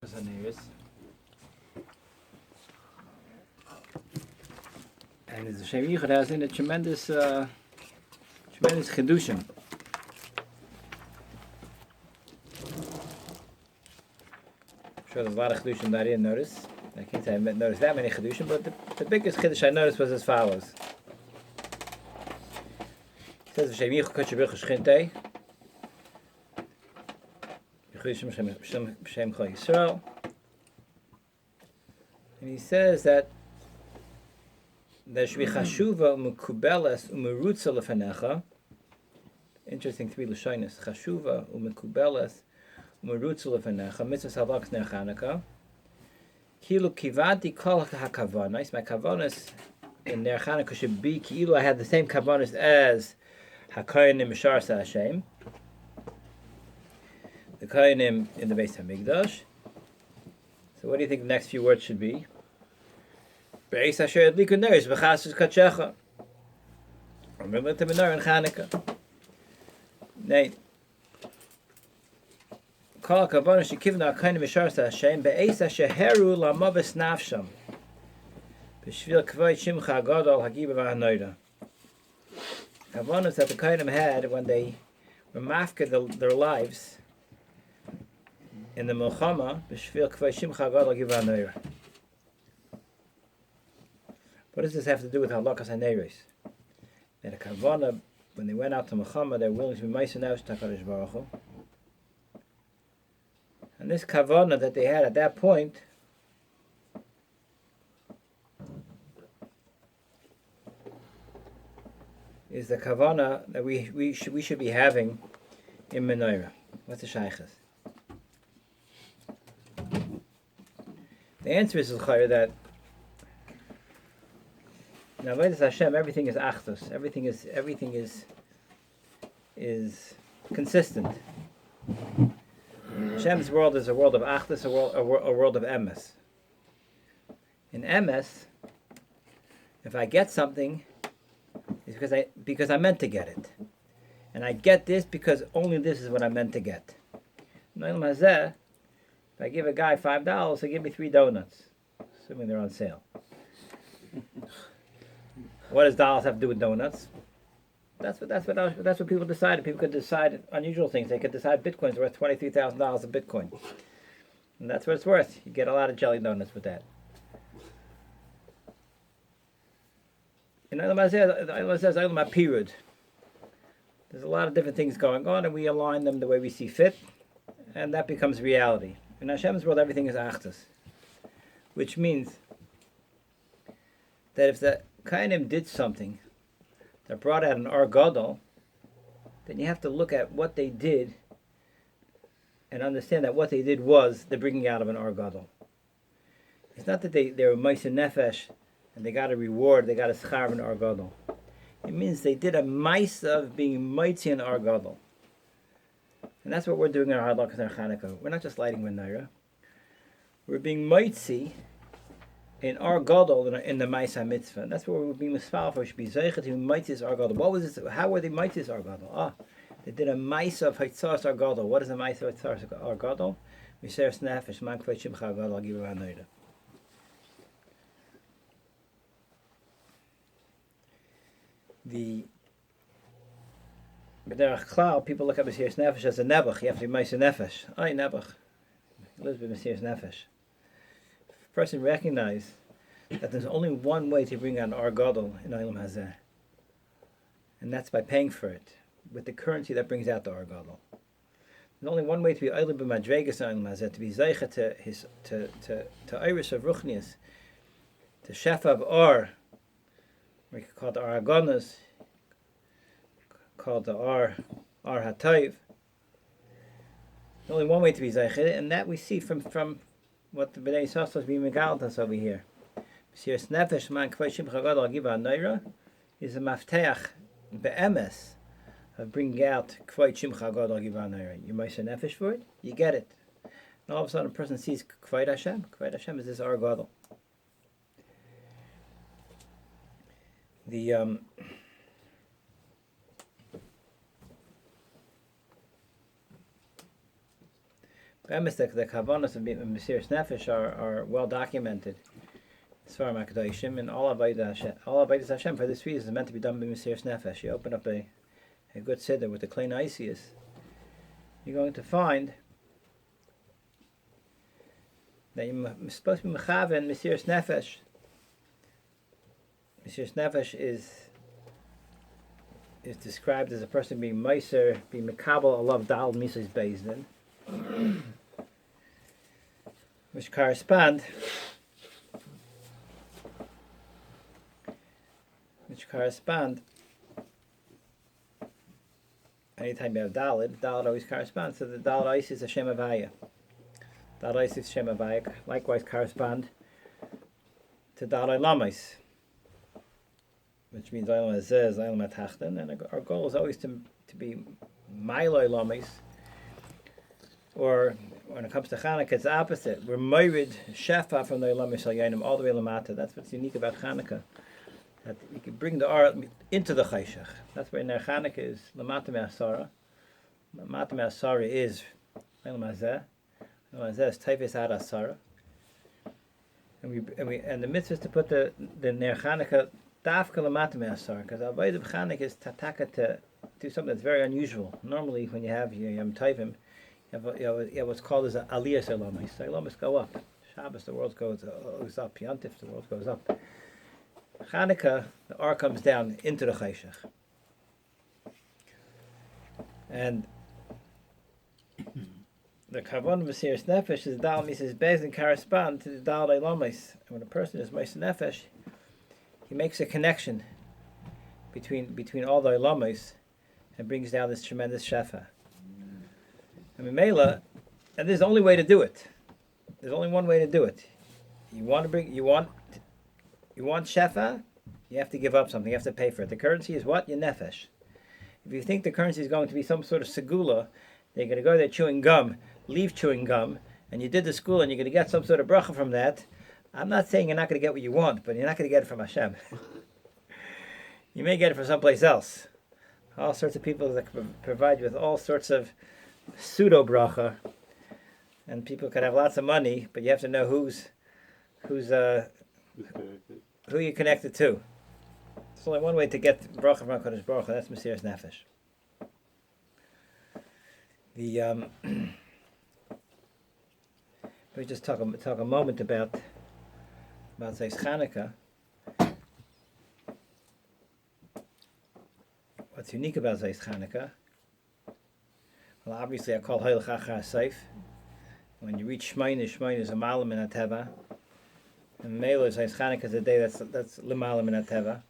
Mesirus. And the Shem Yichud has in a tremendous chedushim. I'm sure there's a lot of chedushim that I didn't notice. I can't say I noticed that many chedushim, but the biggest chiddush I noticed was as follows. It says Shem Yichud Kutcher Birch Shchintei. Shem Chol Yisrael. And he says that there should be chashuva umekubeles umerutza lefanecha. Interesting three lashonos. Chashuva umekubeles umerutza lefanecha. Mitzvah halachos ner Chanuka. Kilu kivanti kol hakavanos. My kavanos in ner Chanuka should be kilu I had the same kavanos as hakoyanim mishar sa Hashem. The koyanim in the Beis Hamikdash. So what do you think the next few words should be? Be'ez asher adliku neris v'chasus kachecha. Remember the menorah in Chanuka. Nay. Kol hakavana shekivna akayin mishar sa Hashem be'ez asher heru lamavis nafsham b'shvil kvayit shimcha gadol hagiba v'hanoida. Kavanos that the koyanim had when they were mafked their lives in the Milchama, b'shvil kvay shimcha gadol hagiba v'hanoida. What does this have to do with halachas haneros? That a kavana, when they went out to Milchama, they're willing to be ma'aser nefesh to HaKadosh Baruch Hu. And this kavana that they had at that point is the kavana that we should be having in menorah. What's the shaychus? The answer is that now, Avodas Hashem, everything is achdus. Everything is consistent. Hashem's world is a world of achdus, a world of emes. In emes, if I get something, it's because I meant to get it, and I get this because only this is what I meant to get. In Olam Hazeh, if I give a guy $5, he'll give me 3 donuts, assuming they're on sale. What does dollars have to do with donuts? That's what people decided. People could decide unusual things. They could decide Bitcoin's worth $23,000 a Bitcoin, and that's what it's worth. You get a lot of jelly donuts with that. In Olam Hazeh says Olam HaPirud. There's a lot of different things going on, and we align them the way we see fit, and that becomes reality. In Hashem's world, everything is achdus, which means that if the Kainim did something that brought out an Ar Gadol, then you have to look at what they did and understand that what they did was the bringing out of an Ar Gadol. It's not that they were Ma'aser Nefesh and they got a reward, they got a schar of an Ar Gadol. It means they did a ma'aser of being Mitzi an Ar Gadol. And that's what we're doing in our halachos and our Chanuka. We're not just lighting menorah. We're being Mitzi in Ar Gadol in the Ma'aser Mitzvah. And that's what we're being misfal for. We should be zeichet to Ma'aser Ar Gadol. What was this? How were they Ma'aser Ar Gadol? They did a Ma'aser of Haitzas Ar Gadol. What is a Ma'aser of Haitzas Ar Gadol? Mesirus Nefesh man kvay shimcha gadol hagiba v'hanoida. But there are klal, people look at Mesirus Nefesh as a nebuch. You have to be Ma'aser Nefesh. Ay nebuch. He lives with Mesirus Nefesh. Person recognize that there's only one way to bring out Ar Gadol in Olam Hazeh, and that's by paying for it with the currency that brings out the Ar Gadol. There's only one way to be Olam b'madregas in Olam Hazeh, to be zeicha to iris of ruchnius, to shefa of Ar, we could call it Ar Agonas, called the Ar Hatayv. There's only one way to be zeicha, and that we see from what the Bnei Yisrael is being megaled us over here. Mesirus Nefesh man kvay shimcha gadol hagiba v'hanoida is a mafteach be'emes of bringing out kvay shimcha gadol hagiba v'hanoida. You Ma'aser Nefesh for it, you get it. And all of a sudden a person sees kvay Hashem. Kvay Hashem is this Ar Gadol. The kavanas of Mesirus Nefesh are well documented. Svarim HaKadoshim and all Avodas Hashem for this reason is meant to be done by Mesirus Nefesh. You open up a good siddur with the Klein Isis, you're going to find that you're supposed to be mechaven Mesirus Nefesh. Mesirus Nefesh is described as a person being meiser, being mekabel alav dal mises bezdin, which correspond anytime you have Dalid always corresponds to the Dalid Isis Hashem Avaya. Dalid Isis Hashem Avaya likewise correspond to Dalid Lamis, which means Olam Hazeh, Olam HaTachten, and our goal is always to be Mailoi Lamis, or when it comes to Chanukah, it's the opposite. We're Moirid Shefa from the Olam Yisrael all the way Lamata. That's what's unique about Chanukah. That you can bring the Ar into the Chayshach. That's why Ner Chanukah is Lamata Me'asara. Lamata Me'asara is Olam Hazeh. Olam Hazeh is Teves Ad Asara. And the mitzvah is to put the Ner Chanukah Dafka Lamata Me'asara, because our way of Chanukah is tataka to do something that's very unusual. Normally, when you have Yom Tovim, you have what's called as an Aliyah Selamis. So Elamis go up. Shabbos, the world goes up. Yantif, the world goes up. Chanukah, the R comes down into the Chayshach. And the Kavon Mesirus Nefesh is Dal Mises Bez and correspond to the Dal Eilamis. And when a person is Mesirus Nefesh, he makes a connection between all the Eilamis and brings down this tremendous Shefa. I mean, Mela, and there's the only way to do it. There's only one way to do it. You want Shefa, you have to give up something. You have to pay for it. The currency is what? Your Nefesh. If you think the currency is going to be some sort of segula, they're going to go there chewing gum, leave chewing gum, and you did the school and you're going to get some sort of bracha from that, I'm not saying you're not going to get what you want, but you're not going to get it from Hashem. You may get it from someplace else. All sorts of people that provide you with all sorts of pseudo bracha, and people could have lots of money, but you have to know who you're connected to. There's only one way to get bracha from HaKadosh Baruch Hu, that's Mesirus Nefesh. We just talk a moment about Zeis Chanuka. What's unique about Zeis Chanuka? Well, obviously, I call Hailach Achar Seif. When you reach Shmeina is a malam in Ateva. And Mela Zeis Chanuka is a day that's L'malam in Ateva.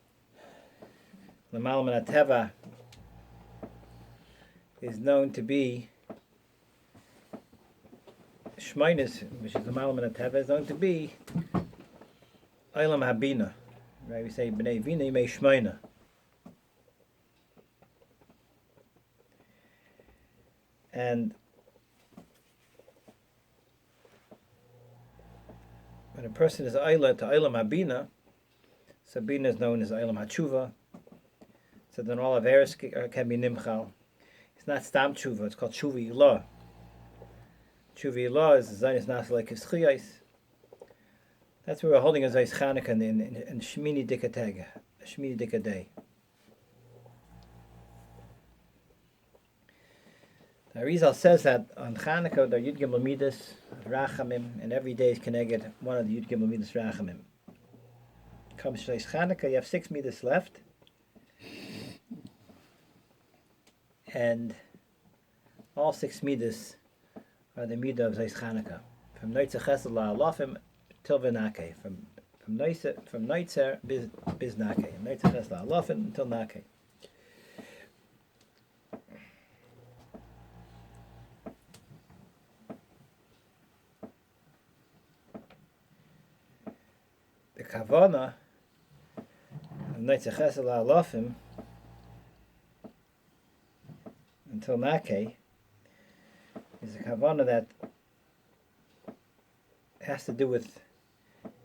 L'malam in Ateva is known to be Shmeinis, which is L'malam in Ateva, is known to be Olam Habina. Right? We say B'nei Vina Yimei Shmeina. And when a person is Ayla to Olam Habina, Sabina is known as Olam HaTshuva. So then all of Eretz can be Nimchal. It's not Stam Tshuva, it's called Tshuva Ilah. Tshuva Ilah is the Zaynis Nasalek Eschiyais. That's where we're holding a Zeis Chanuka in Shmini Dikatega, Shmini Dikadei. The Arizal says that on Chanukah there are Yud Gimel Midas, Rachamim, and every day is connected one of the Yud Gimel Midas Rachamim. Comes Zeis Chanukah, you have 6 Midas left, and all 6 Midas are the Midah of Zeis Chanukah. From Neitzer Chesed La'alafim till V'nakeh, from Neitzer bis Nakeh, Neitzer Chesed La'alafim until Nakeh. The Kavana of Neitzer Chesed La'alafim until Nakeh is a Kavana that has to do with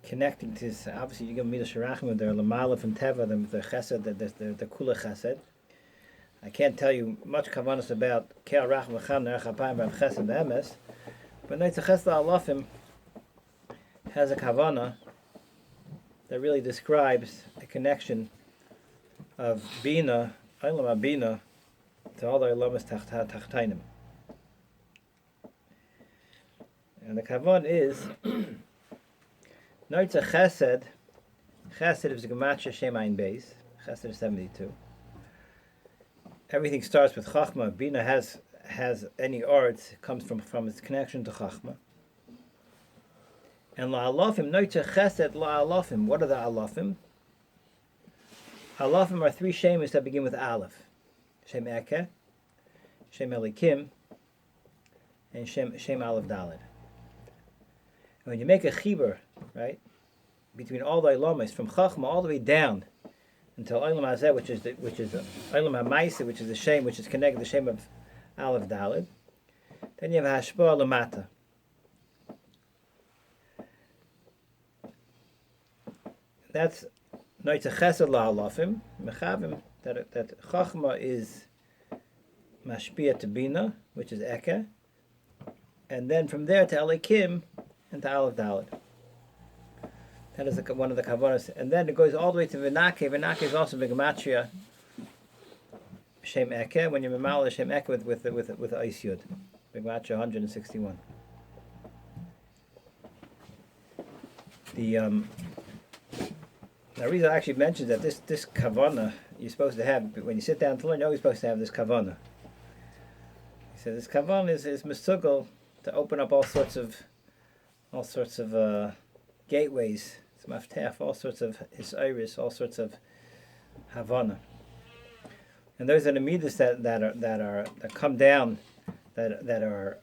connecting to this. Obviously, you give me the Shirachim, the Lamala from Teva, the Chesed, the Kula Chesed. I can't tell you much Kavanas about Ke'al Rachim V'cham Nerech HaPayim Rav Chesed Emes, But Noitza Chesed Alafim has a kavana that really describes a connection of Bina, Olam Bina, to all the Olamas Tachtainim. And the kavan is Noitza Chesed. Chesed is Gematria Shem Ayin Beis. Chesed is 72. Everything starts with Chachma. Bina has any art comes from its connection to Chachma. And La'alafim, Noitza Chesed La'alafim. What are the Alafim? Alafim are three Shemis that begin with Aleph. Shem Eke, Shem Elikim, and Shem Aleph Daled. And when you make a chibur, right, between all the Ilamis, from Chachma all the way down until Olam Hazeh, which is Olam HaMaisa, which is the Shem, which is connected to the Shem of Aleph Daled, then you have Hashpah Lamata. That's Noitza Chesed La'alafim, Mechavim, that Chachma is Mashpia to Bina, which is Eke, and then from there to Elikim and to Aleph Daled. That is one of the kavanas, and then it goes all the way to Vinake. Vinake is also Gematria Shem Eke. When you memal Shem Eke with the Eis Yud, Gematria 161. The reason I actually mentioned that this kavana you're supposed to have when you sit down to learn, you're always supposed to have this kavana. He said this kavana is misugel to open up all sorts of gateways. It's maftach, all sorts of isiris, all sorts of havana. And those are the midas that come down, that are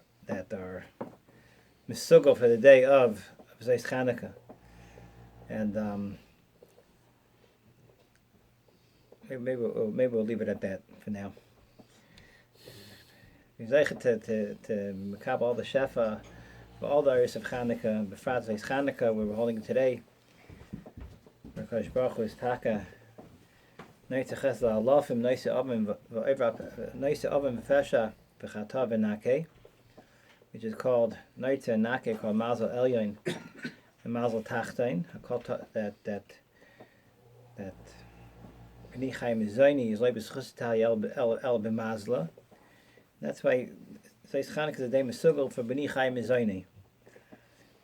misugel for the day of Zayis Chanuka. And maybe we'll leave it at that for now. We're to makab all the shefa, all the areas of Chanuka, befrat Zayis Chanuka, where we're holding it today. Merkadosh Baruch Hu is taka. Noitza Chesed La'alafim, Noitza Avim V'fesha B'chata V'nake, which is called Noitza and Nake, called Mazel Elyon and Mazel Tachtain. I call that B'nei Chaim Zayni is Leibus Chustal El B'mazla. That's why Zayis Chanuka is the day Mesugel for B'nei Chaim Zayni,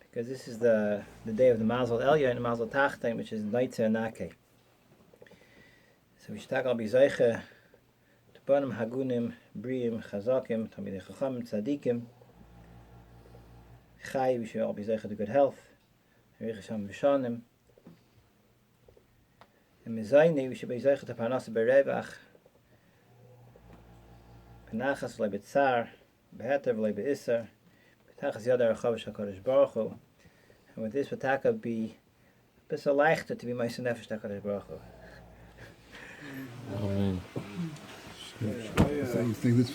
because this is the day of the Mazel Elyon and Mazel Tachtain, which is Noitza and Nake. So we should talk about Bizaycha, Tbanim Hagunim, Briim, Chazakim, Talmidei Chacham, Tzadikim, Chai. We should all be Bizaycha to good health, Richasham Vishanim, and Mizayni. We should be Bizaycha to Parnasa Berevach, Penachas V'lei B'tzar, Beheter V'lei B'isser, Betachas Yadar Chavish HaKadosh Baruch Hu. And with this, Pataka be a bit leichter to be Meiser Nefesh HaKadosh Baruch Hu. Amen. So you think this